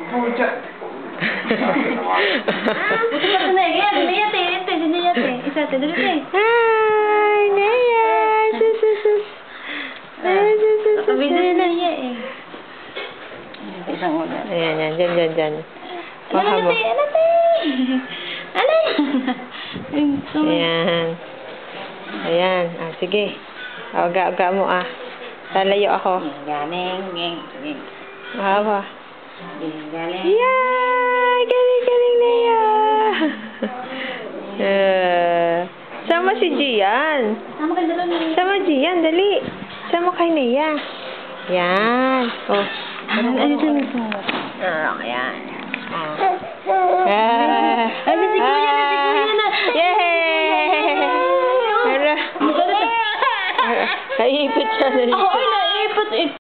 Puja. Hi, Nea. Sus. Ayan, dyan. Baka mo. Ayan. Ah, sige. Aga mo ah. Lalayo ako. Galing. Mahaba. Galing. Yay! Galing, Nea. Sama si Gian. Sama Gian, dali. Sama kay Nea. Yan. Oh. Ayan. Yay! Naipit siya. Ako ay naipit.